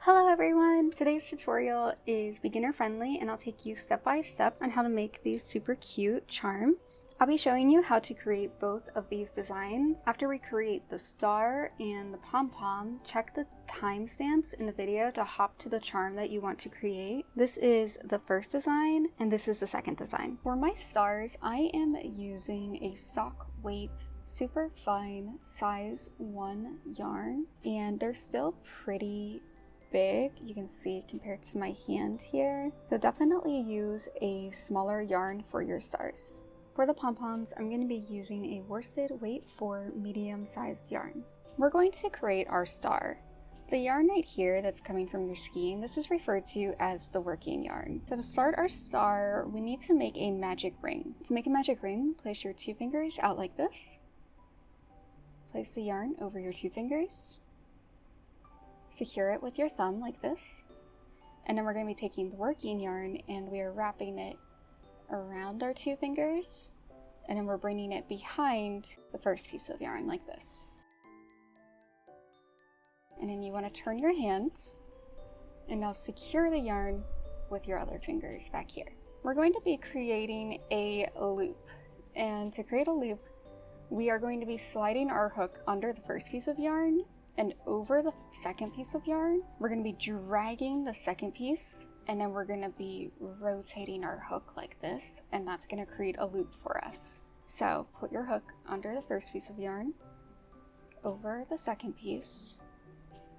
Hello everyone! Today's tutorial is beginner friendly and I'll take you step by step on how to make these super cute charms. I'll be showing you how to create both of these designs. After we create the star and the pom-pom, check the timestamps in the video to hop to the charm that you want to create. This is the first design and this is the second design. For my stars, I am using a sock weight super fine size 1 yarn and they're still pretty big, you can see, compared to my hand here. So definitely use a smaller yarn for your stars. For the pom-poms, I'm going to be using a worsted weight for medium-sized yarn. We're going to create our star. The yarn right here that's coming from your skein, this is referred to as the working yarn. So to start our star, we need to make a magic ring. To make a magic ring, place your 2 fingers out like this. Place the yarn over your 2 fingers. Secure it with your thumb like this, and then we're going to be taking the working yarn and we are wrapping it around our 2 fingers, and then we're bringing it behind the first piece of yarn like this. And then you want to turn your hand and now secure the yarn with your other fingers back here. We're going to be creating a loop, and to create a loop we are going to be sliding our hook under the first piece of yarn and over the second piece of yarn. We're going to be dragging the second piece, and then we're going to be rotating our hook like this, and that's going to create a loop for us. So put your hook under the first piece of yarn, over the second piece,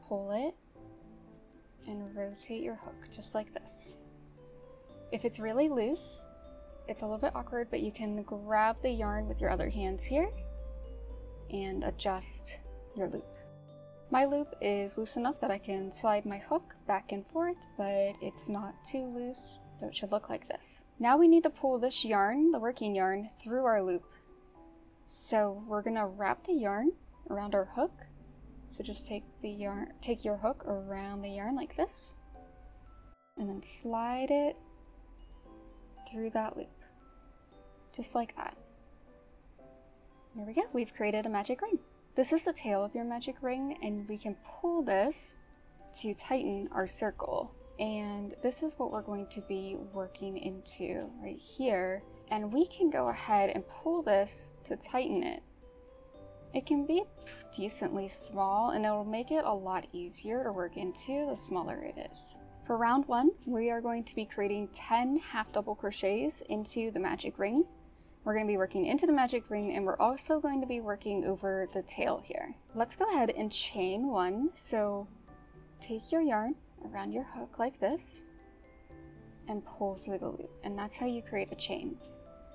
pull it, and rotate your hook just like this. If it's really loose, it's a little bit awkward, but you can grab the yarn with your other hands here and adjust your loop. My loop is loose enough that I can slide my hook back and forth, but it's not too loose, so it should look like this. Now we need to pull this yarn, the working yarn, through our loop. So we're gonna wrap the yarn around our hook. So just take your hook around the yarn like this, and then slide it through that loop, just like that. There we go, we've created a magic ring. This is the tail of your magic ring, and we can pull this to tighten our circle. And this is what we're going to be working into right here. And we can go ahead and pull this to tighten it. It can be decently small, and it'll make it a lot easier to work into the smaller it is. For round 1, we are going to be creating 10 half double crochets into the magic ring. We're going to be working into the magic ring, and we're also going to be working over the tail here. Let's go ahead and chain 1. So take your yarn around your hook like this and pull through the loop, and that's how you create a chain.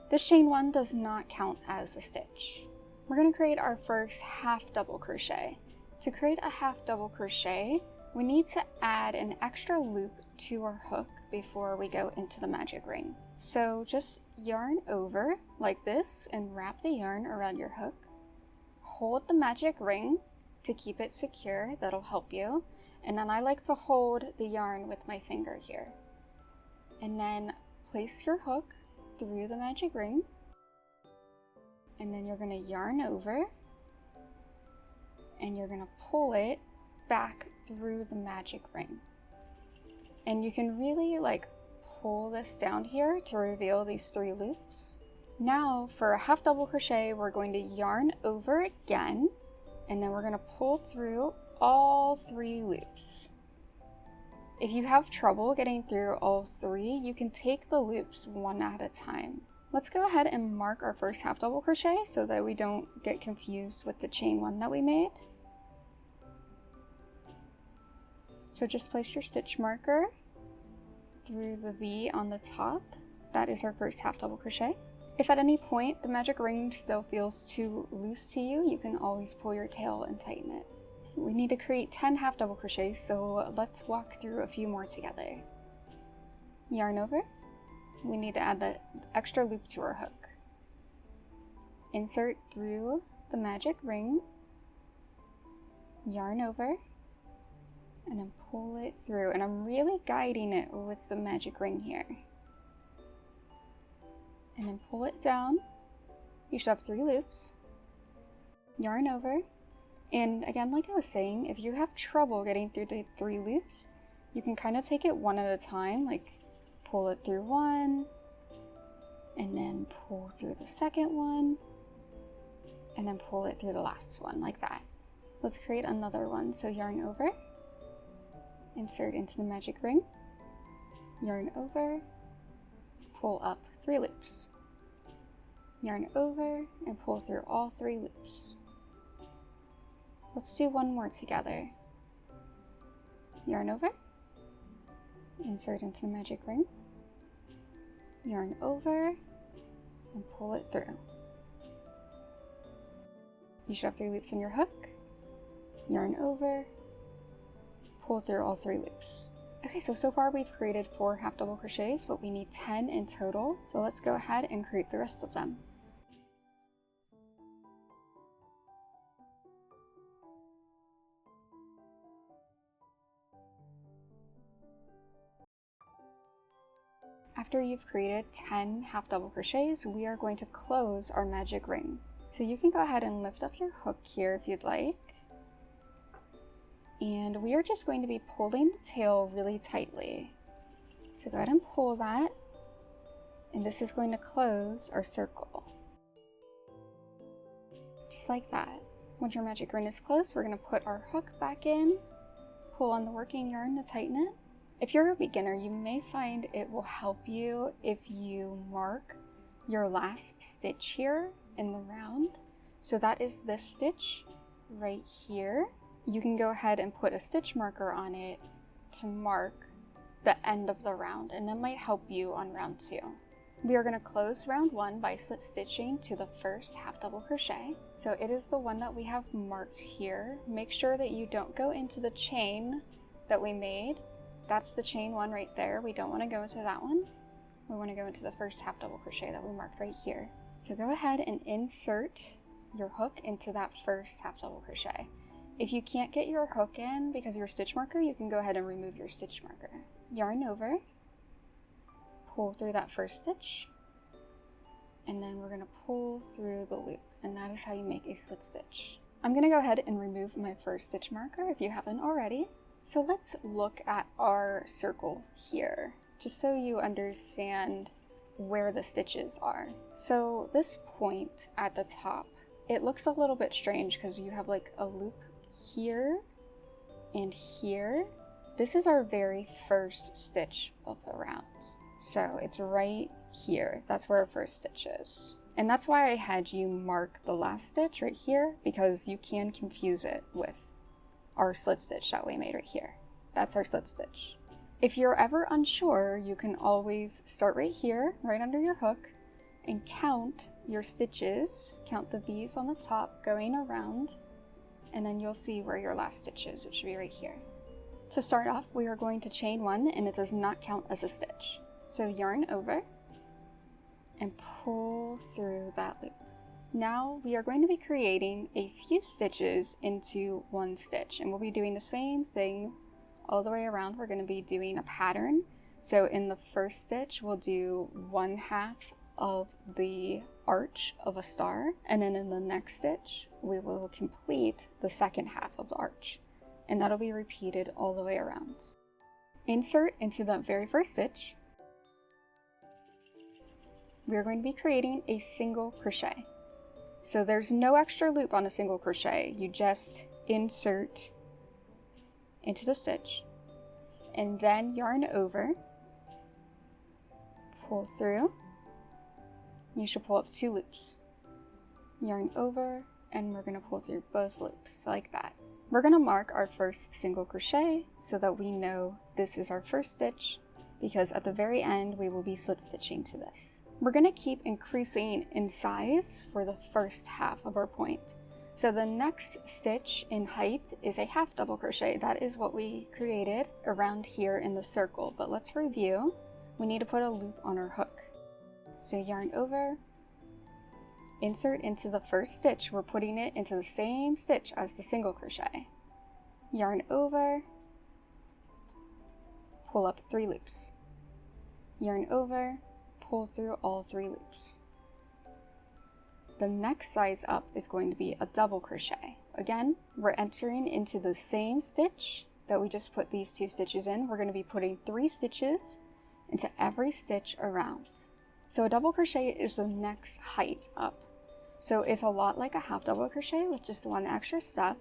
This chain 1 does not count as a stitch. We're going to create our first half double crochet. To create a half double crochet, we need to add an extra loop to our hook before we go into the magic ring. So just yarn over like this and wrap the yarn around your hook. Hold the magic ring to keep it secure, that'll help you. And then I like to hold the yarn with my finger here. And then place your hook through the magic ring. And then you're going to yarn over and you're going to pull it back through the magic ring. And you can really pull this down here to reveal these 3 loops. Now for a half double crochet, we're going to yarn over again, and then we're going to pull through all 3 loops. If you have trouble getting through all 3, you can take the loops one at a time. Let's go ahead and mark our first half double crochet so that we don't get confused with the chain 1 that we made. So just place your stitch marker through the V on the top. That is our first half double crochet. If at any point the magic ring still feels too loose to you, you can always pull your tail and tighten it. We need to create 10 half double crochets, so let's walk through a few more together. Yarn over. We need to add the extra loop to our hook. Insert through the magic ring, yarn over, and then pull it through, and I'm really guiding it with the magic ring here. And then pull it down. You should have 3 loops. Yarn over, and again, like I was saying, if you have trouble getting through the 3 loops, You can kind of take it one at a time, like pull it through one, and then pull through the second one, and then pull it through the last one, like that. Let's create another one. So yarn over, insert into the magic ring, yarn over, pull up 3 loops, yarn over, and pull through all 3 loops. Let's do one more together. Yarn over, insert into the magic ring, yarn over, and pull it through. You should have 3 loops in your hook, yarn over, pull through all 3 loops. Okay, so far we've created 4 half double crochets, but we need 10 in total. So let's go ahead and create the rest of them. After you've created 10 half double crochets, we are going to close our magic ring. So you can go ahead and lift up your hook here if you'd like. And we are just going to be pulling the tail really tightly. So go ahead and pull that. And this is going to close our circle. Just like that. Once your magic ring is closed, we're going to put our hook back in, pull on the working yarn to tighten it. If you're a beginner, you may find it will help you if you mark your last stitch here in the round. So that is this stitch right here. You can go ahead and put a stitch marker on it to mark the end of the round, and that might help you on round 2. We are going to close round 1 by slip stitching to the first half double crochet. So it is the one that we have marked here. Make sure that you don't go into the chain that we made. That's the chain one right there. We don't want to go into that one. We want to go into the first half double crochet that we marked right here. So go ahead and insert your hook into that first half double crochet. If you can't get your hook in because of your stitch marker, you can go ahead and remove your stitch marker. Yarn over, pull through that first stitch, and then we're going to pull through the loop, and that is how you make a slip stitch. I'm going to go ahead and remove my first stitch marker if you haven't already. So let's look at our circle here, just so you understand where the stitches are. So this point at the top, it looks a little bit strange because you have like a loop here and here. This is our very first stitch of the round. So it's right here. That's where our first stitch is. And that's why I had you mark the last stitch right here, because you can confuse it with our slit stitch that we made right here. That's our slit stitch. If you're ever unsure, you can always start right here, right under your hook, and count your stitches. Count the V's on the top going around, and then you'll see where your last stitch is. It should be right here. To start off, we are going to chain 1, and it does not count as a stitch. So yarn over and pull through that loop. Now we are going to be creating a few stitches into one stitch, and we'll be doing the same thing all the way around. We're going to be doing a pattern. So in the first stitch, we'll do 1/2 of the arch of a star, and then in the next stitch, we will complete the second half of the arch, and that'll be repeated all the way around. Insert into the very first stitch. We're going to be creating a single crochet. So there's no extra loop on a single crochet. You just insert into the stitch and then yarn over, pull through. You should pull up 2 loops. Yarn over, and we're going to pull through both loops like that. We're going to mark our first single crochet so that we know this is our first stitch, because at the very end we will be slip stitching to this. We're going to keep increasing in size for the first half of our point. So the next stitch in height is a half double crochet. That is what we created around here in the circle. But let's review. We need to put a loop on our hook. So yarn over, insert into the first stitch. We're putting it into the same stitch as the single crochet. Yarn over, pull up 3 loops. Yarn over, pull through all 3 loops. The next size up is going to be a double crochet. Again, we're entering into the same stitch that we just put these 2 stitches in, we're going to be putting 3 stitches into every stitch around. So a double crochet is the next height up. So it's a lot like a half double crochet with just 1 extra step.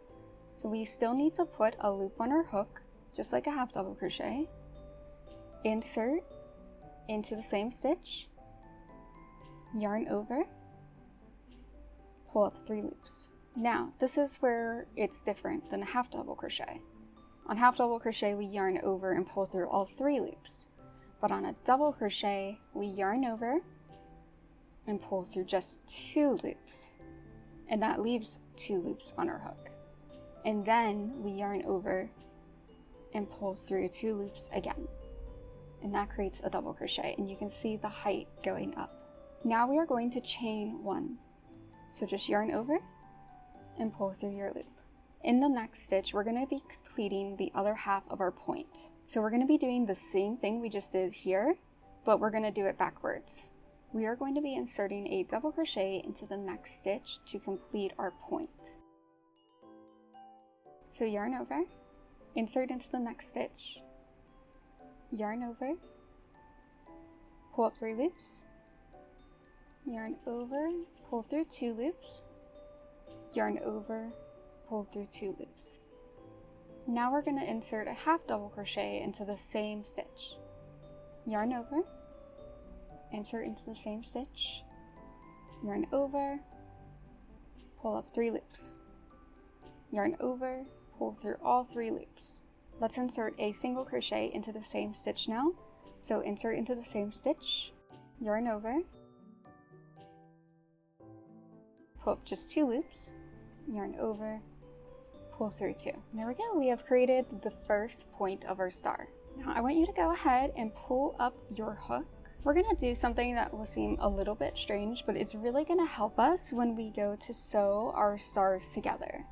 So we still need to put a loop on our hook, just like a half double crochet. Insert into the same stitch, yarn over, pull up 3 loops. Now, this is where it's different than a half double crochet. On half double crochet, we yarn over and pull through all 3 loops. But on a double crochet, we yarn over and pull through just 2 loops. And that leaves 2 loops on our hook. And then we yarn over and pull through 2 loops again. And that creates a double crochet, and you can see the height going up. Now we are going to chain 1. So just yarn over and pull through your loop. In the next stitch, we're going to be completing the other half of our point. So we're going to be doing the same thing we just did here, but we're going to do it backwards. We are going to be inserting a double crochet into the next stitch to complete our point. So yarn over, insert into the next stitch, yarn over, pull up 3 loops, yarn over, pull through 2 loops, yarn over, pull through 2 loops. Now we're going to insert a half double crochet into the same stitch. Yarn over, insert into the same stitch, yarn over, pull up 3 loops, yarn over, pull through all 3 loops. Let's insert a single crochet into the same stitch now. So insert into the same stitch, yarn over, pull up just 2 loops, yarn over, pull through 2. There we go, we have created the first point of our star. Now I want you to go ahead and pull up your hook. We're going to do something that will seem a little bit strange, but it's really going to help us when we go to sew our stars together.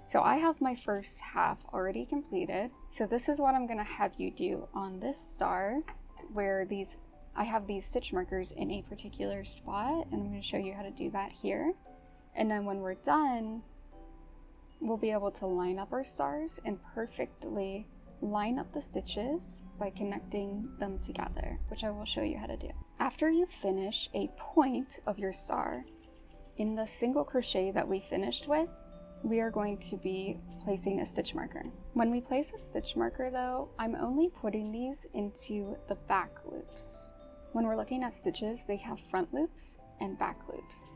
So I have my first half already completed. So this is what I'm going to have you do on this star, where I have these stitch markers in a particular spot, and I'm going to show you how to do that here. And then when we're done, we'll be able to line up our stars and perfectly line up the stitches by connecting them together, which I will show you how to do. After you finish a point of your star, in the single crochet that we finished with, we are going to be placing a stitch marker. When we place a stitch marker though, I'm only putting these into the back loops. When we're looking at stitches, they have front loops and back loops.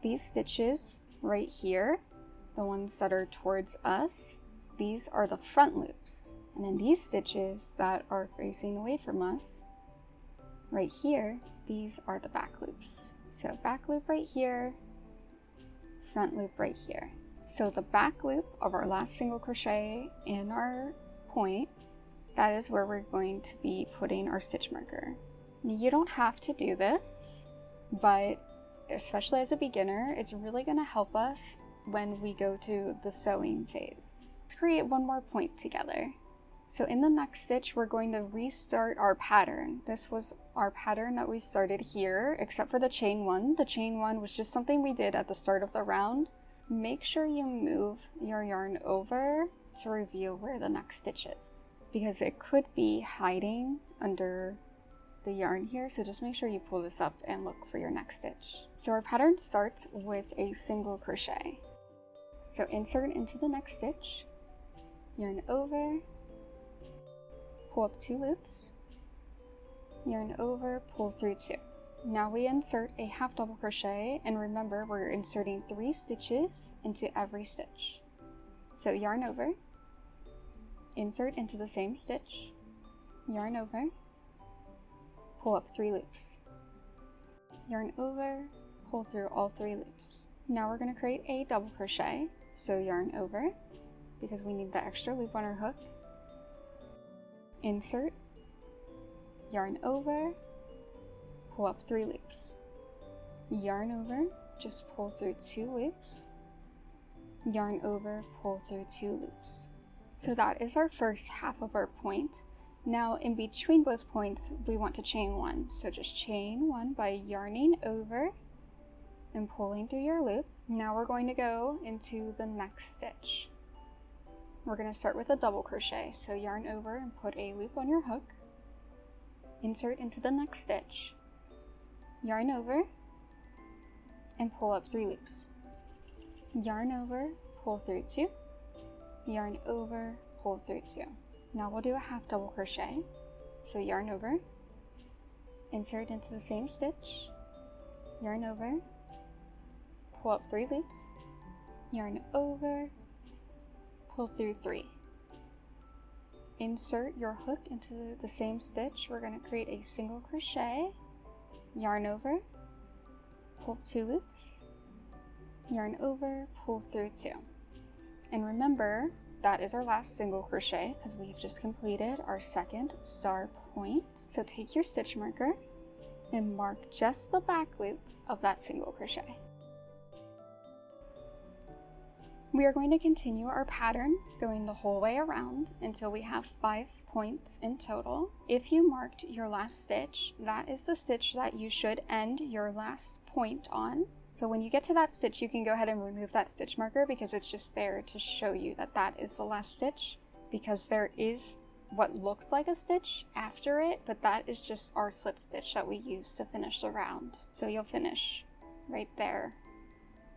These stitches right here, the ones that are towards us, these are the front loops. And then these stitches that are facing away from us, right here, these are the back loops. So back loop right here, front loop right here. So the back loop of our last single crochet in our point, that is where we're going to be putting our stitch marker. You don't have to do this, but especially as a beginner, it's really going to help us when we go to the sewing phase. Let's create one more point together. So in the next stitch, we're going to restart our pattern. This was our pattern that we started here, except for the chain 1. The chain 1 was just something we did at the start of the round. Make sure you move your yarn over to reveal where the next stitch is, because it could be hiding under the yarn here, so just make sure you pull this up and look for your next stitch. So our pattern starts with a single crochet. So insert into the next stitch, yarn over, pull up 2 loops, yarn over, pull through 2. Now we insert a half double crochet, and remember we're inserting 3 stitches into every stitch. So yarn over, insert into the same stitch, yarn over, pull up 3 loops, yarn over, pull through all 3 loops. Now we're going to create a double crochet, so yarn over, because we need the extra loop on our hook, insert, yarn over, pull up 3 loops, yarn over, just pull through 2 loops, yarn over, pull through 2 loops. So that is our first half of our point. Now in between both points, we want to chain 1. So just chain 1 by yarning over and pulling through your loop. Now we're going to go into the next stitch. we're going to start with a double crochet. So yarn over and put a loop on your hook, insert into the next stitch, yarn over and pull up 3 loops, yarn over, pull through 2, yarn over, pull through 2. Now we'll do a half double crochet. So yarn over, insert into the same stitch, yarn over, pull up 3 loops, yarn over, pull through 3. Insert your hook into the same stitch. We're going to create a single crochet, yarn over, pull 2 loops, yarn over, pull through 2. And remember, that is our last single crochet because we've just completed our second star point. So take your stitch marker and mark just the back loop of that single crochet. We are going to continue our pattern going the whole way around until we have 5 points in total. If you marked your last stitch, that is the stitch that you should end your last point on. So when you get to that stitch, you can go ahead and remove that stitch marker because it's just there to show you that that is the last stitch, because there is what looks like a stitch after it, but that is just our slip stitch that we use to finish the round. So you'll finish right there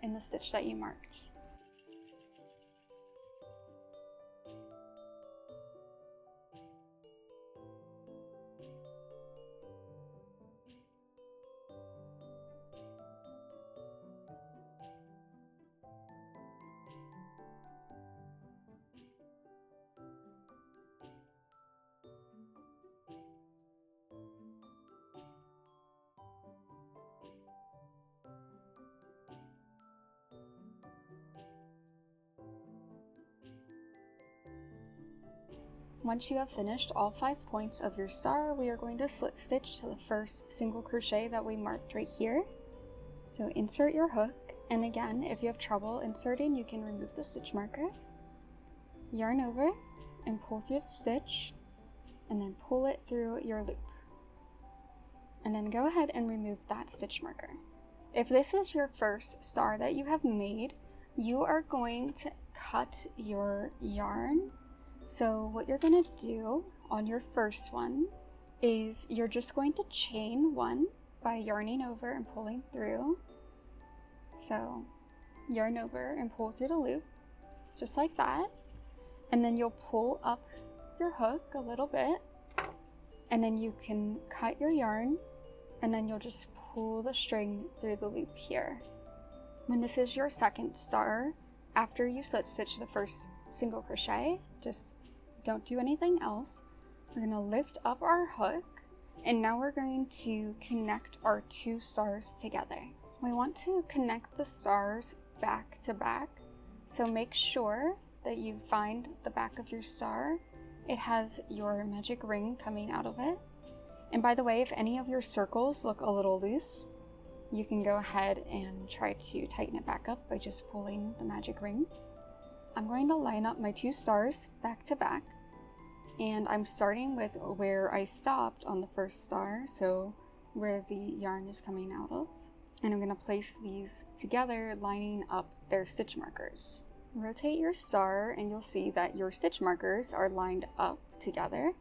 in the stitch that you marked. Once you have finished all 5 points of your star, we are going to slip stitch to the first single crochet that we marked right here. So insert your hook, and again, if you have trouble inserting, you can remove the stitch marker. Yarn over and pull through the stitch, and then pull it through your loop. And then go ahead and remove that stitch marker. If this is your first star that you have made, you are going to cut your yarn. So what you're going to do on your first one is you're just going to chain 1 by yarning over and pulling through. So yarn over and pull through the loop, just like that. And then you'll pull up your hook a little bit, and then you can cut your yarn, and then you'll just pull the string through the loop here. When this is your second star, after you slip stitch the first single crochet, just don't do anything else. We're going to lift up our hook, and now we're going to connect our 2 stars together. We want to connect the stars back to back, so make sure that you find the back of your star. It has your magic ring coming out of it. And by the way, if any of your circles look a little loose, you can go ahead and try to tighten it back up by just pulling the magic ring. I'm going to line up my 2 stars back to back, and I'm starting with where I stopped on the first star, so where the yarn is coming out of. And I'm going to place these together, lining up their stitch markers. Rotate your star and you'll see that your stitch markers are lined up together,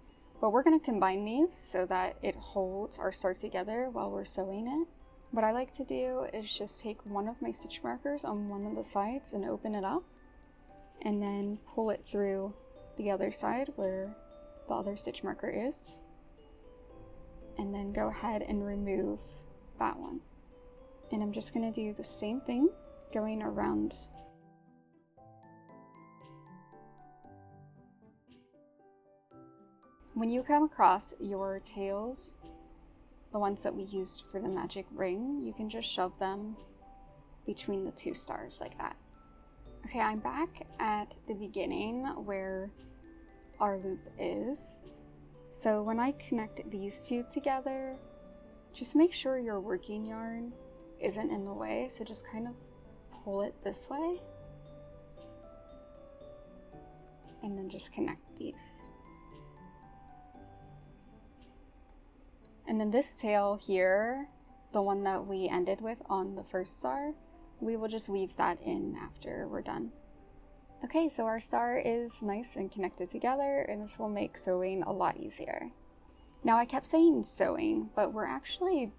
but we're going to combine these so that it holds our star together while we're sewing it. What I like to do is just take one of my stitch markers on one of the sides and open it up, and then pull it through the other side where the other stitch marker is, and then go ahead and remove that one. And I'm just going to do the same thing going around. When you come across your tails, the ones that we used for the magic ring, you can just shove them between the 2 stars like that. Okay, I'm back at the beginning where our loop is. So when I connect these 2 together, just make sure your working yarn isn't in the way, so just kind of pull it this way and then just connect these. And then this tail here, the one that we ended with on the first star, we will just weave that in after we're done. Okay, so our star is nice and connected together, and this will make sewing a lot easier. Now I kept saying sewing, but we're actually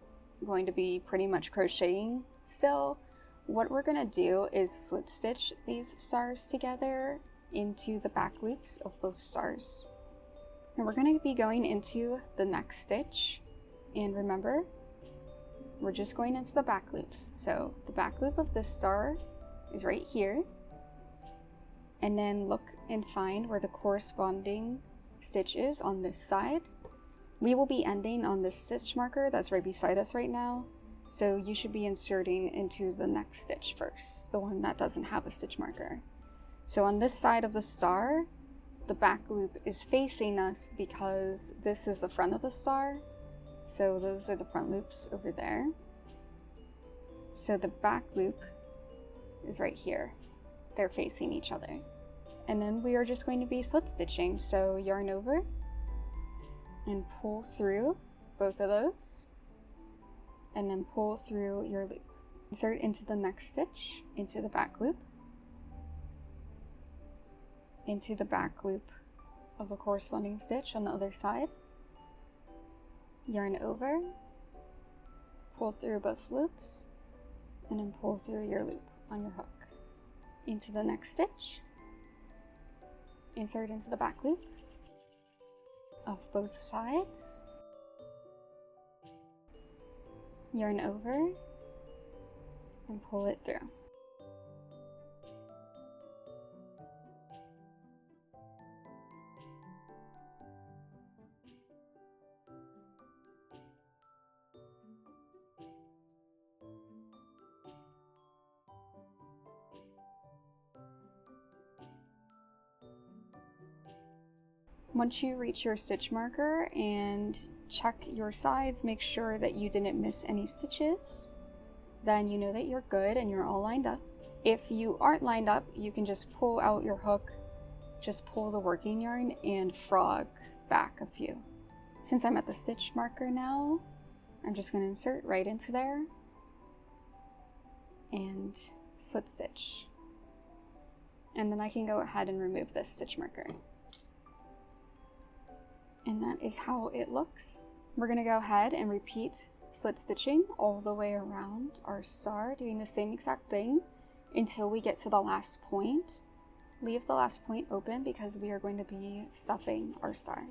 going to be pretty much crocheting still. What we're going to do is slip stitch these stars together into the back loops of both stars. And we're going to be going into the next stitch, and remember, we're just going into the back loops. So the back loop of this star is right here, and then look and find where the corresponding stitch is on this side. We will be ending on this stitch marker that's right beside us right now, so you should be inserting into the next stitch first, the one that doesn't have a stitch marker. So on this side of the star, the back loop is facing us because this is the front of the star, so those are the front loops over there. So the back loop is right here. They're facing each other. And then we are just going to be slip stitching. So yarn over and pull through both of those, and then pull through your loop. Insert into the next stitch, into the back loop, into the back loop of the corresponding stitch on the other side. Yarn over, pull through both loops, and then pull through your loop on your hook. Into the next stitch, insert into the back loop of both sides, yarn over, and pull it through. Once you reach your stitch marker and check your sides, make sure that you didn't miss any stitches, then you know that you're good and you're all lined up. If you aren't lined up, you can just pull out your hook, just pull the working yarn and frog back a few. Since I'm at the stitch marker now, I'm just going to insert right into there and slip stitch. And then I can go ahead and remove this stitch marker. And that is how it looks. We're going to go ahead and repeat slip stitching all the way around our star, doing the same exact thing until we get to the last point. Leave the last point open because we are going to be stuffing our star.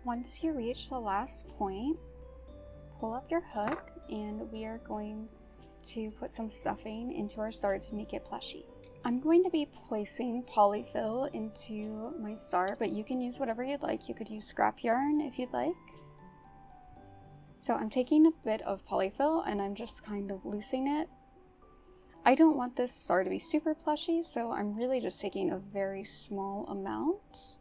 Once you reach the last point, pull up your hook and we are going to put some stuffing into our star to make it plushy. I'm going to be placing polyfill into my star, but you can use whatever you'd like. You could use scrap yarn if you'd like. So I'm taking a bit of polyfill and I'm just kind of loosening it. I don't want this star to be super plushy, so I'm really just taking a very small amount.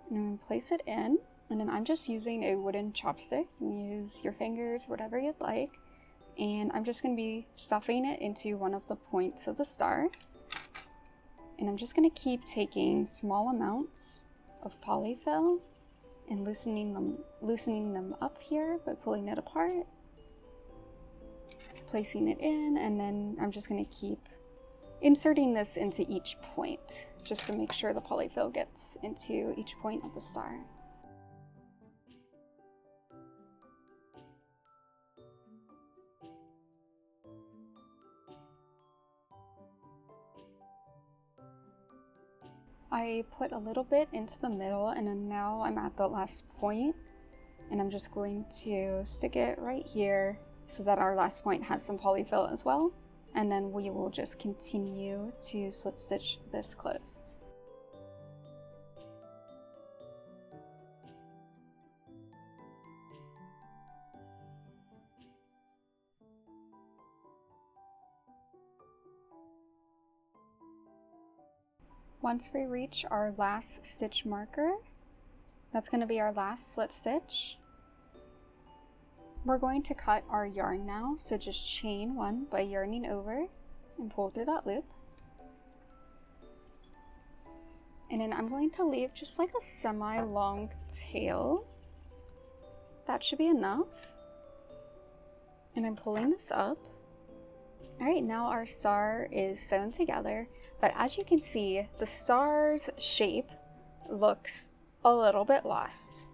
And I'm going to place it in, and then I'm just using a wooden chopstick. You can use your fingers, whatever you'd like. And I'm just going to be stuffing it into one of the points of the star. And I'm just going to keep taking small amounts of polyfill and loosening them up here by pulling it apart, placing it in, and then I'm just going to keep inserting this into each point just to make sure the polyfill gets into each point of the star. I put a little bit into the middle, and then now I'm at the last point, and I'm just going to stick it right here so that our last point has some polyfill as well. And then we will just continue to slip stitch this closed. Once we reach our last stitch marker, that's going to be our last slip stitch. We're going to cut our yarn now, so just chain 1 by yarning over and pull through that loop. And then I'm going to leave just like a semi-long tail. That should be enough. And I'm pulling this up. Alright, now our star is sewn together, but as you can see, the star's shape looks a little bit lost.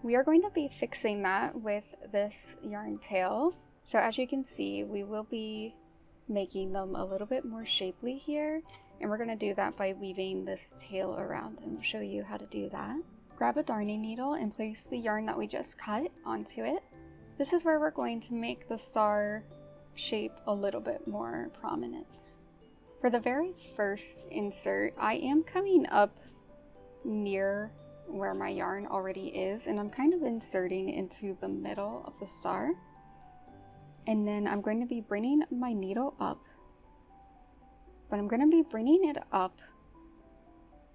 We are going to be fixing that with this yarn tail. So as you can see, we will be making them a little bit more shapely here, and we're going to do that by weaving this tail around, and I'll show you how to do that. Grab a darning needle and place the yarn that we just cut onto it. This is where we're going to make the star shape a little bit more prominent. For the very first insert, I am coming up near where my yarn already is, and I'm kind of inserting into the middle of the star. And then I'm going to be bringing my needle up, but I'm going to be bringing it up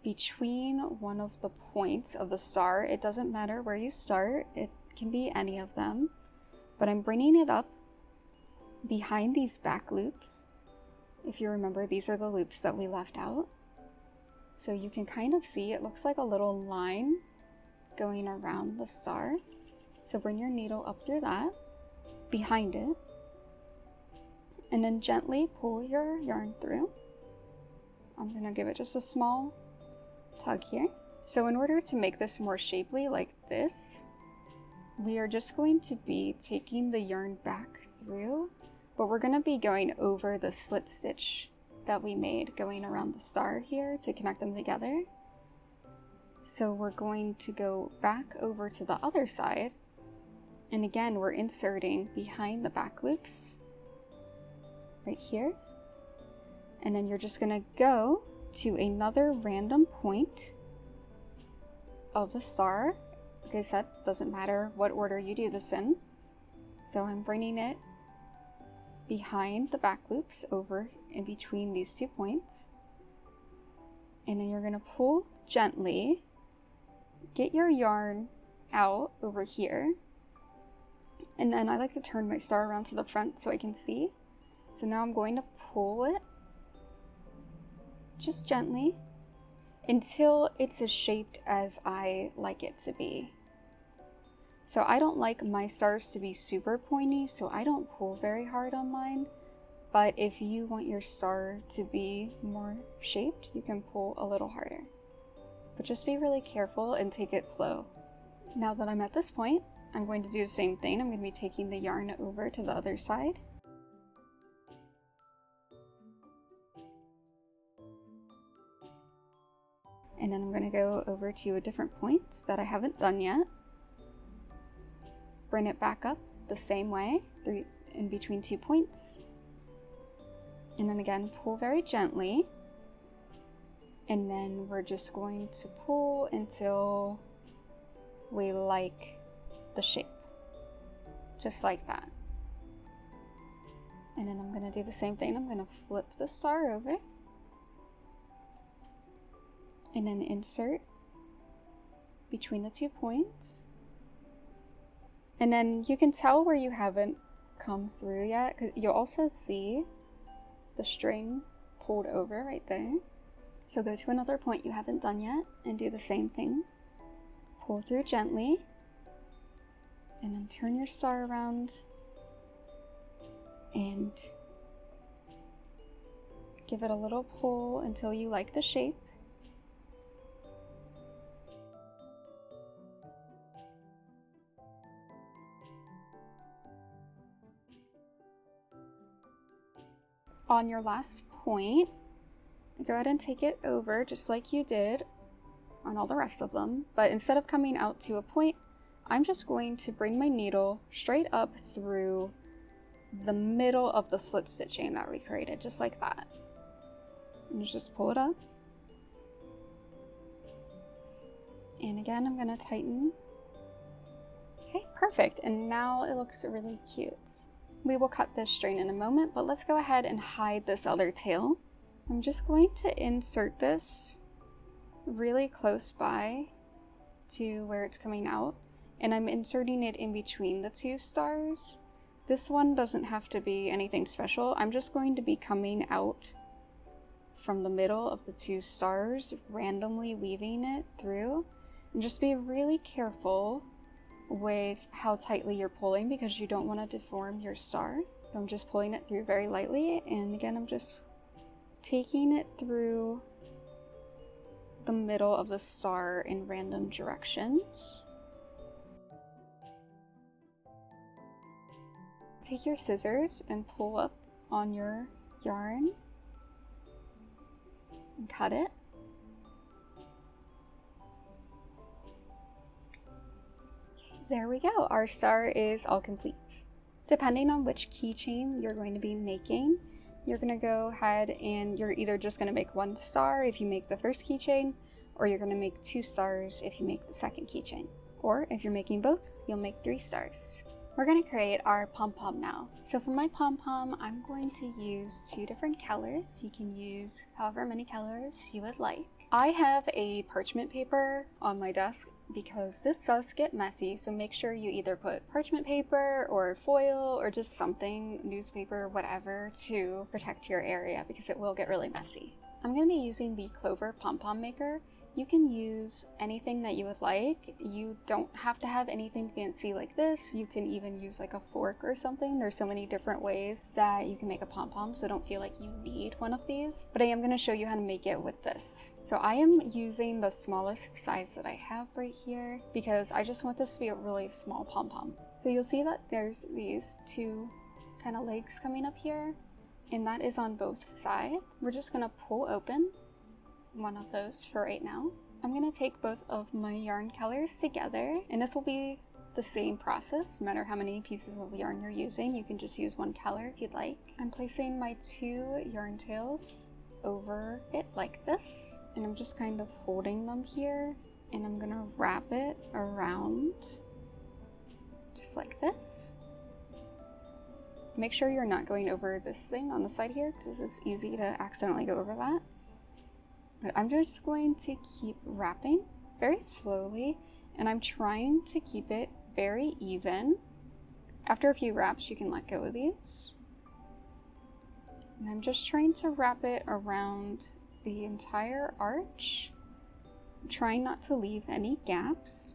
between one of the points of the star. It doesn't matter where you start, it can be any of them, but I'm bringing it up behind these back loops. If you remember, these are the loops that we left out. So you can kind of see it looks like a little line going around the star. So bring your needle up through that, behind it, and then gently pull your yarn through. I'm going to give it just a small tug here. So in order to make this more shapely like this, we are just going to be taking the yarn back through, but we're going to be going over the slit stitch that we made going around the star here to connect them together. So we're going to go back over to the other side, and again we're inserting behind the back loops right here, and then you're just going to go to another random point of the star. Like I said, doesn't matter what order you do this in. So I'm bringing it behind the back loops over in between these 2 points, and then you're going to pull gently, get your yarn out over here, and then I like to turn my star around to the front so I can see. So now I'm going to pull it just gently until it's as shaped as I like it to be. So I don't like my stars to be super pointy, so I don't pull very hard on mine. But if you want your star to be more shaped, you can pull a little harder. But just be really careful and take it slow. Now that I'm at this point, I'm going to do the same thing. I'm going to be taking the yarn over to the other side. And then I'm going to go over to a different point that I haven't done yet. Bring it back up the same way, in between 2 points. And then again, pull very gently. And then we're just going to pull until we like the shape. Just like that. And then I'm going to do the same thing. I'm going to flip the star over. And then insert between the 2 points. And then you can tell where you haven't come through yet, because you'll also see the string pulled over right there. So go to another point you haven't done yet and do the same thing. Pull through gently, and then turn your star around and give it a little pull until you like the shape. On your last point, go ahead and take it over just like you did on all the rest of them, but instead of coming out to a point, I'm just going to bring my needle straight up through the middle of the slip stitching that we created, just like that. And just pull it up. And again, I'm going to tighten. Okay, perfect. And now it looks really cute. We will cut this string in a moment, but let's go ahead and hide this other tail. I'm just going to insert this really close by to where it's coming out, and I'm inserting it in between the two stars. This one doesn't have to be anything special. I'm just going to be coming out from the middle of the two stars, randomly weaving it through. And just be really careful with how tightly you're pulling because you don't want to deform your star. So I'm just pulling it through very lightly, and again I'm just taking it through the middle of the star in random directions. Take your scissors and pull up on your yarn and cut it. Okay, there we go. Our star is all complete. Depending on which keychain you're going to be making, you're going to go ahead and you're either just going to make one star if you make the first keychain, or you're going to make 2 stars if you make the second keychain. Or if you're making both, you'll make 3 stars. We're going to create our pom-pom now. So for my pom-pom, I'm going to use 2 different colors. You can use however many colors you would like. I have a parchment paper on my desk because this does get messy, so make sure you either put parchment paper or foil or just something, newspaper, whatever, to protect your area because it will get really messy. I'm going to be using the Clover pom-pom maker. You can use anything that you would like. You don't have to have anything fancy like this. You can even use like a fork or something. There's so many different ways that you can make a pom-pom, so don't feel like you need one of these. But I am going to show you how to make it with this. So I am using the smallest size that I have right here because I just want this to be a really small pom-pom. So you'll see that there's these 2 kind of legs coming up here, and that is on both sides. We're just going to pull open one of those for right now. I'm going to take both of my yarn colors together, and this will be the same process no matter how many pieces of yarn you're using. You can just use one color if you'd like. I'm placing my 2 yarn tails over it like this, and I'm just kind of holding them here, and I'm going to wrap it around just like this. Make sure you're not going over this thing on the side here because it's easy to accidentally go over that. But I'm just going to keep wrapping very slowly, and I'm trying to keep it very even. After a few wraps, you can let go of these. And I'm just trying to wrap it around the entire arch, trying not to leave any gaps.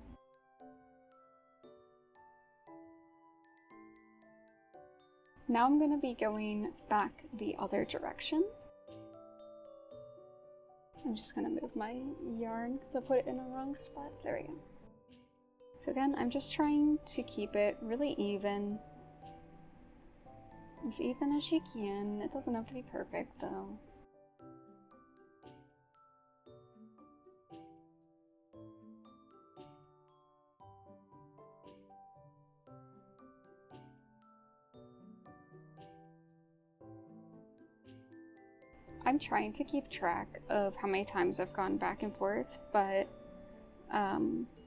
Now I'm going to be going back the other direction. I'm just going to move my yarn because I put it in the wrong spot. There we go. So again, I'm just trying to keep it really even. As even as you can. It doesn't have to be perfect though. I'm trying to keep track of how many times I've gone back and forth, but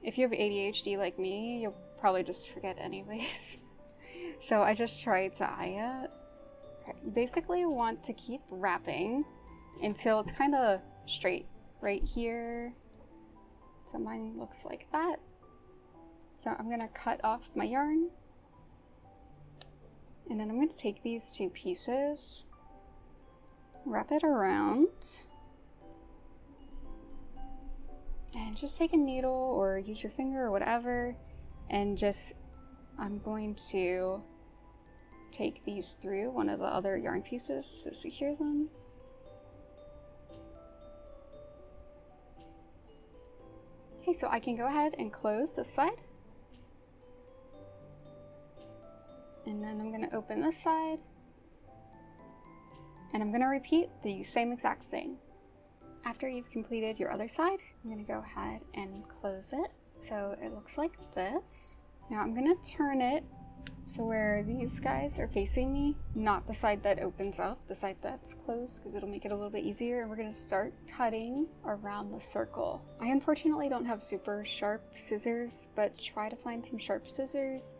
if you have ADHD like me, you'll probably just forget anyways. So I just try to eye it. Okay, you basically want to keep wrapping until it's kind of straight right here. So mine looks like that. So I'm going to cut off my yarn. And then I'm going to take these 2 pieces, wrap it around, and just take a needle or use your finger or whatever, and just, I'm going to take these through one of the other yarn pieces to secure them. Okay, so I can go ahead and close this side. And then I'm going to open this side. And I'm going to repeat the same exact thing. After you've completed your other side, I'm going to go ahead and close it. So it looks like this. Now I'm going to turn it so where these guys are facing me, not the side that opens up, the side that's closed, because it'll make it a little bit easier. And we're going to start cutting around the circle. I unfortunately don't have super sharp scissors, but try to find some sharp scissors.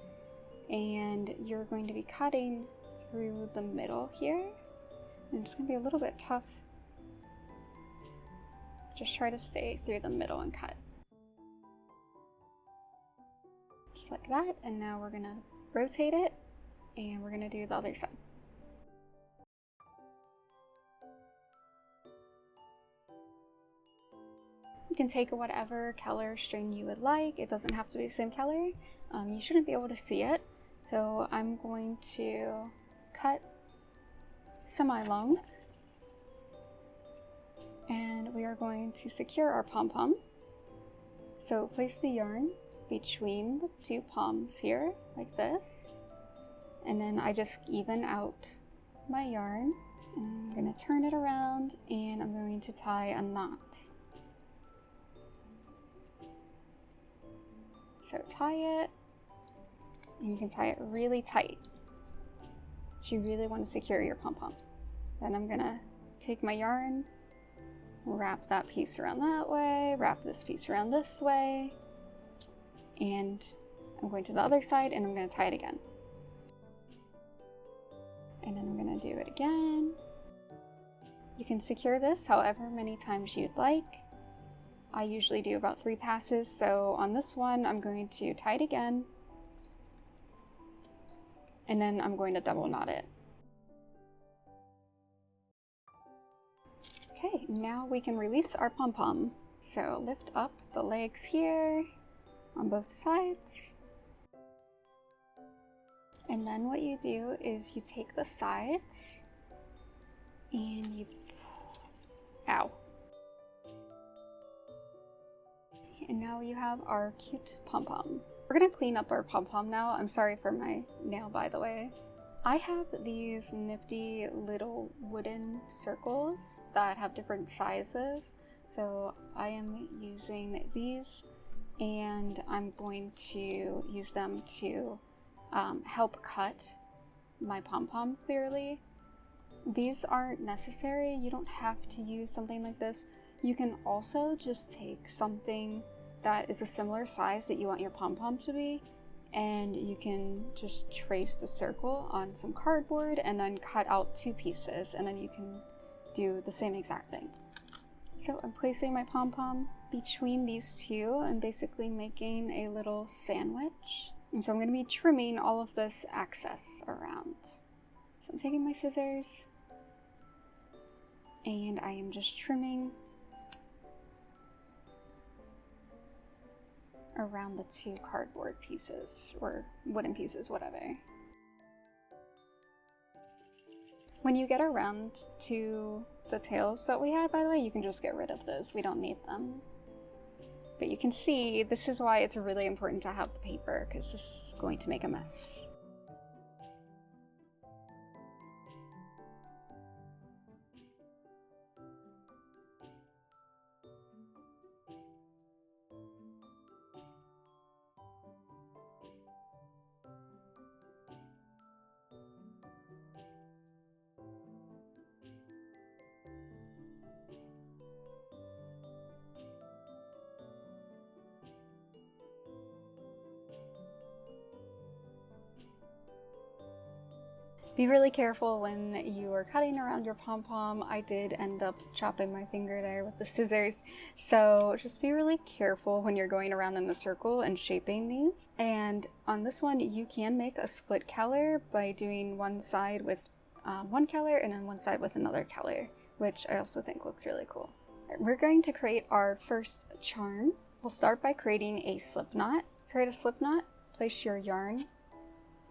And you're going to be cutting through the middle here. And it's going to be a little bit tough Just try to stay through the middle and cut. Just like that, and now we're gonna rotate it, and we're gonna do the other side. You can take whatever color string you would like. It doesn't have to be the same color. You shouldn't be able to see it. So I'm going to cut semi-long. And we are going to secure our pom-pom. So place the yarn between the two poms here, like this. And then I just even out my yarn. And I'm going to turn it around and I'm going to tie a knot. So tie it, and you can tie it really tight. You really want to secure your pom-pom. Then I'm gonna take my yarn, wrap that piece around that way, wrap this piece around this way, and I'm going to the other side and I'm gonna tie it again. And then I'm gonna do it again. You can secure this however many times you'd like. I usually do about 3 passes, so on this one I'm going to tie it again, and then I'm going to double knot it. Okay, now we can release our pom-pom. So lift up the legs here on both sides, and then what you do is you take the sides and you, ow. And now you have our cute pom-pom. We're gonna clean up our pom-pom now. I'm sorry for my nail, by the way. I have these nifty little wooden circles that have different sizes. So I am using these, and I'm going to use them to help cut my pom-pom clearly. These aren't necessary. You don't have to use something like this. You can also just take something that is a similar size that you want your pom-pom to be, and you can just trace the circle on some cardboard and then cut out 2 pieces, and then you can do the same exact thing. So I'm placing my pom-pom between these two and basically making a little sandwich. And so I'm going to be trimming all of this excess around. So I'm taking my scissors and I am just trimming around the 2 cardboard pieces or wooden pieces, whatever. When you get around to the tails that we had, by the way, you can just get rid of those. We don't need them. But you can see this is why it's really important to have the paper, because this is going to make a mess. Be really careful when you are cutting around your pom-pom. I did end up chopping my finger there with the scissors, so just be really careful when you're going around in the circle and shaping these. And on this one, you can make a split color by doing one side with one color and then one side with another color, which I also think looks really cool. We're going to create our first charm. We'll start by creating a slip knot. Create a slip knot, place your yarn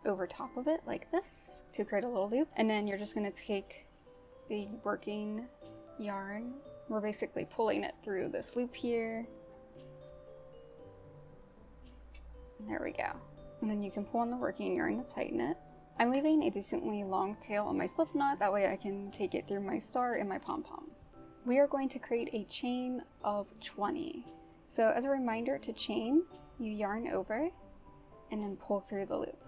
over top of it like this to create a little loop, and then you're just going to take the working yarn. We're basically pulling it through this loop here. There we go. And then you can pull on the working yarn to tighten it. I'm leaving a decently long tail on my slip knot, that way I can take it through my star and my pom-pom. We are going to create a chain of 20. So as a reminder to chain, you yarn over and then pull through the loop.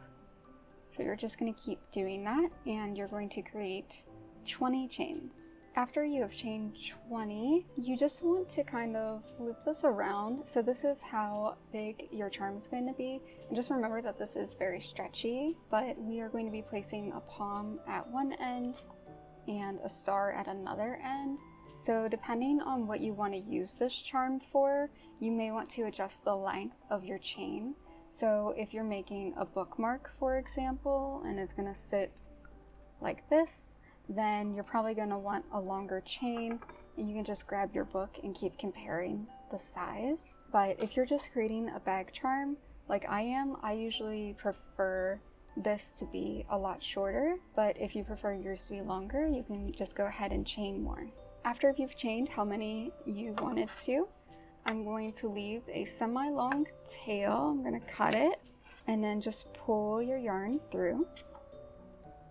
So you're just going to keep doing that, and you're going to create 20 chains. After you have chained 20, you just want to kind of loop this around. So this is how big your charm is going to be. And just remember that this is very stretchy, but we are going to be placing a pom at one end and a star at another end. So depending on what you want to use this charm for, you may want to adjust the length of your chain. So if you're making a bookmark, for example, and it's going to sit like this, then you're probably going to want a longer chain, and you can just grab your book and keep comparing the size. But if you're just creating a bag charm like I am, I usually prefer this to be a lot shorter, but if you prefer yours to be longer, you can just go ahead and chain more. After you've chained how many you wanted to, I'm going to leave a semi-long tail. I'm going to cut it and then just pull your yarn through,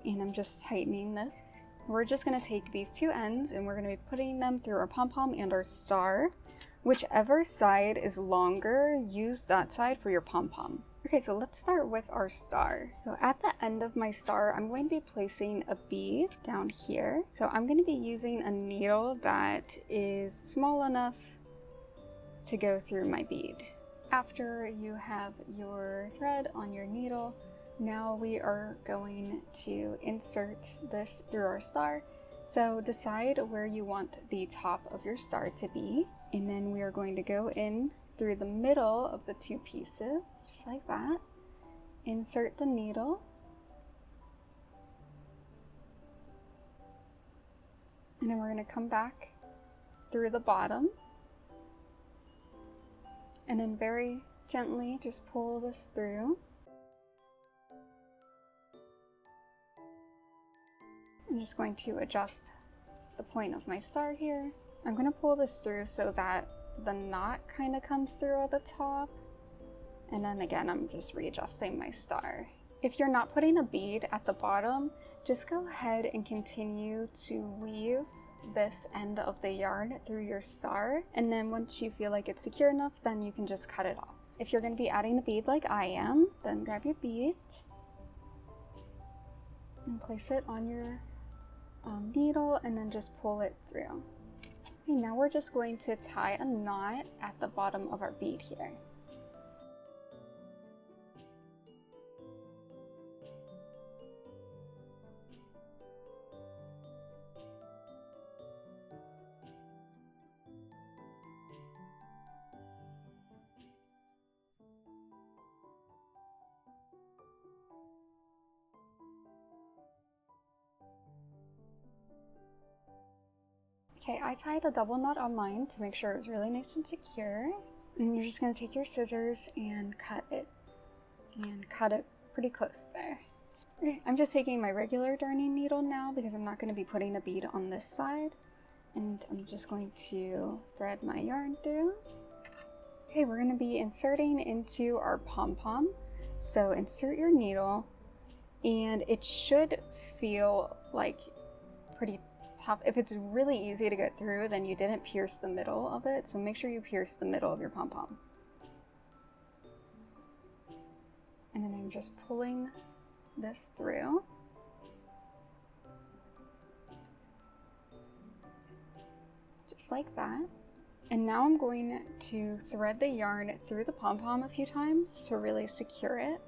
and I'm just tightening this. We're just going to take these two ends and we're going to be putting them through our pom-pom and our star. Whichever side is longer, use that side for your pom-pom. Okay, so let's start with our star. So at the end of my star, I'm going to be placing a bead down here. So I'm going to be using a needle that is small enough to go through my bead. After you have your thread on your needle, now we are going to insert this through our star. So decide where you want the top of your star to be, and then we are going to go in through the middle of the two pieces, just like that. Insert the needle, and then we're going to come back through the bottom, and then very gently just pull this through. I'm just going to adjust the point of my star here. I'm going to pull this through so that the knot kind of comes through at the top. And then again, I'm just readjusting my star. If you're not putting a bead at the bottom, just go ahead and continue to weave this end of the yarn through your star. And then once you feel like it's secure enough, then you can just cut it off. If you're going to be adding a bead like I am, then grab your bead and place it on your needle and then just pull it through. Okay, now we're just going to tie a knot at the bottom of our bead here. Okay, I tied a double knot on mine to make sure it was really nice and secure. And you're just going to take your scissors and cut it pretty close there. Okay, I'm just taking my regular darning needle now because I'm not going to be putting a bead on this side. And I'm just going to thread my yarn through. Okay, we're going to be inserting into our pom-pom. So insert your needle, and it should feel like pretty tough. If it's really easy to get through, then you didn't pierce the middle of it, so make sure you pierce the middle of your pom-pom. And then I'm just pulling this through. Just like that. And now I'm going to thread the yarn through the pom-pom a few times to really secure it.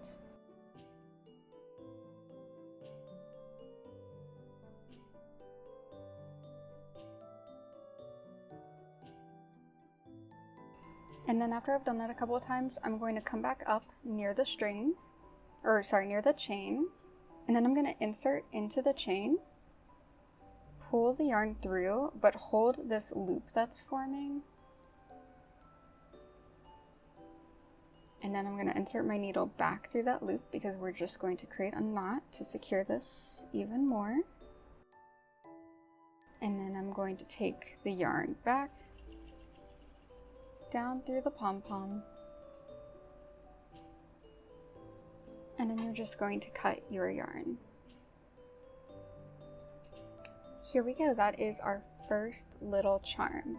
And then after I've done that a couple of times, I'm going to come back up near the strings, near the chain, and then I'm going to insert into the chain, pull the yarn through, but hold this loop that's forming. And then I'm going to insert my needle back through that loop because we're just going to create a knot to secure this even more. And then I'm going to take the yarn back down through the pom-pom, and then you're just going to cut your yarn. Here we go, that is our first little charm.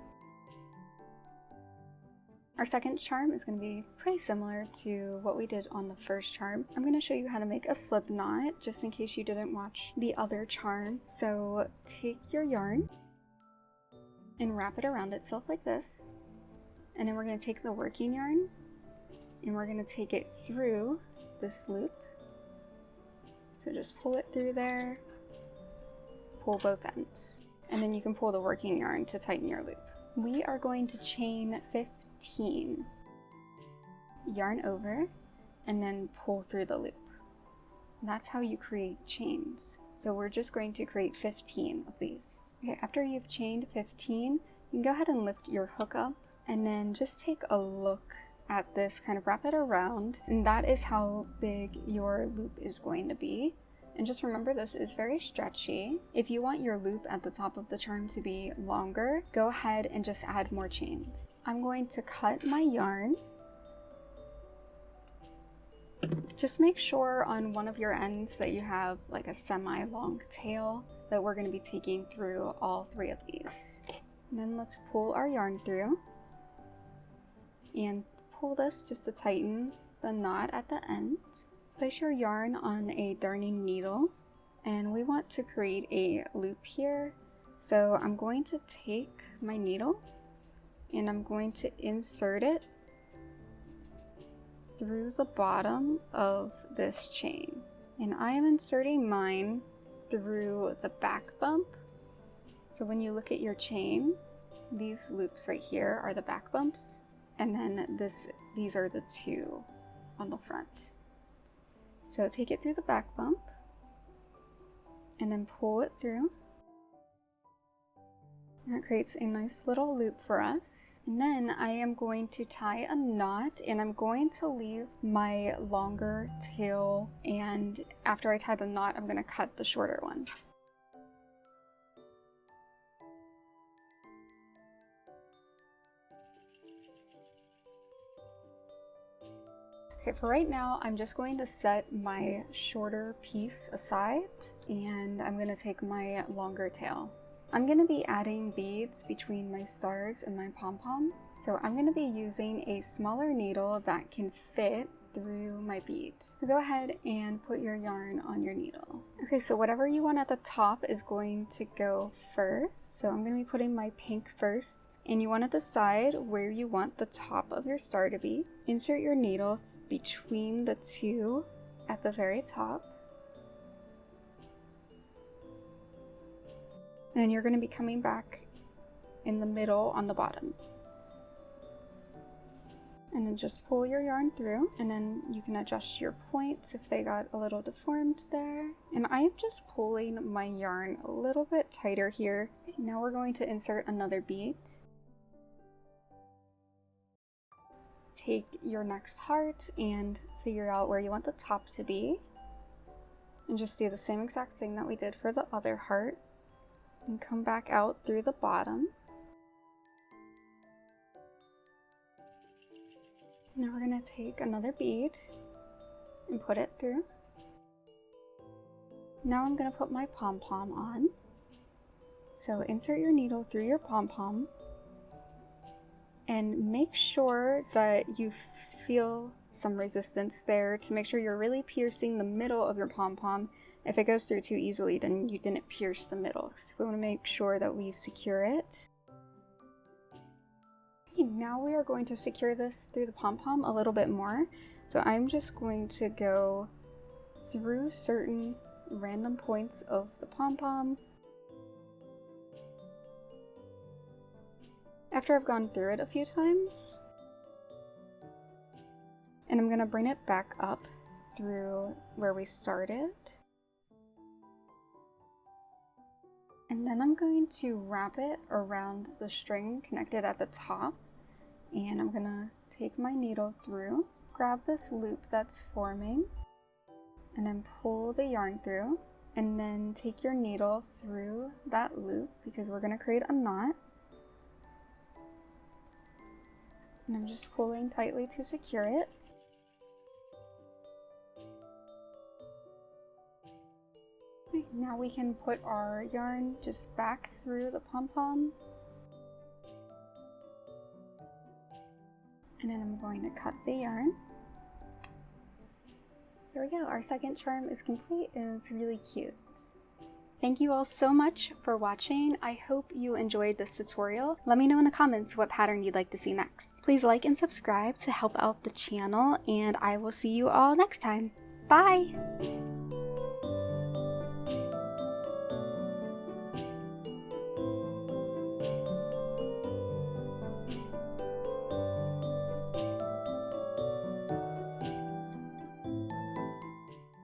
Our second charm is going to be pretty similar to what we did on the first charm. I'm going to show you how to make a slip knot just in case you didn't watch the other charm. So take your yarn and wrap it around itself like this. And then we're going to take the working yarn and we're going to take it through this loop. So just pull it through there, pull both ends. and then you can pull the working yarn to tighten your loop. We are going to chain 15. Yarn over and then pull through the loop. That's how you create chains. So we're just going to create 15 of these. Okay, after you've chained 15, you can go ahead and lift your hook up and then just take a look at this, kind of wrap it around, and that is how big your loop is going to be. And just remember, this is very stretchy. If you want your loop at the top of the charm to be longer, go ahead and just add more chains. I'm going to cut my yarn. Just make sure on one of your ends that you have like a semi-long tail that we're going to be taking through all 3 of these. And then let's pull our yarn through and pull this just to tighten the knot at the end. Place your yarn on a darning needle, and we want to create a loop here. So I'm going to take my needle and I'm going to insert it through the bottom of this chain. And I am inserting mine through the back bump. So when you look at your chain, these loops right here are the back bumps, and then these are the 2 on the front. So take it through the back bump and then pull it through. And it creates a nice little loop for us. And then I am going to tie a knot, and I'm going to leave my longer tail, and after I tie the knot, I'm going to cut the shorter one. Okay, for right now, I'm just going to set my shorter piece aside, and I'm going to take my longer tail. I'm going to be adding beads between my stars and my pom-pom, so I'm going to be using a smaller needle that can fit through my beads. So go ahead and put your yarn on your needle. Okay, so whatever you want at the top is going to go first. So I'm going to be putting my pink first, and you want to decide where you want the top of your star to be. Insert your needle between the 2 at the very top. And then you're going to be coming back in the middle on the bottom. And then just pull your yarn through, and then you can adjust your points if they got a little deformed there. And I am just pulling my yarn a little bit tighter here. Now we're going to insert another bead. Take your next heart and figure out where you want the top to be. And just do the same exact thing that we did for the other heart. And come back out through the bottom. Now we're going to take another bead and put it through. Now I'm going to put my pom-pom on. So insert your needle through your pom-pom and make sure that you feel some resistance there to make sure you're really piercing the middle of your pom-pom. If it goes through too easily, then you didn't pierce the middle. So we want to make sure that we secure it. Okay, now we are going to secure this through the pom-pom a little bit more. So I'm just going to go through certain random points of the pom-pom. After I've gone through it a few times, and I'm going to bring it back up through where we started. And then I'm going to wrap it around the string connected at the top. And I'm going to take my needle through, grab this loop that's forming, and then pull the yarn through. And then take your needle through that loop because we're going to create a knot. And I'm just pulling tightly to secure it. Okay, now we can put our yarn just back through the pom-pom. And then I'm going to cut the yarn. There we go, our second charm is complete and it's really cute. Thank you all so much for watching. I hope you enjoyed this tutorial. Let me know in the comments what pattern you'd like to see next. Please like and subscribe to help out the channel, and I will see you all next time. Bye!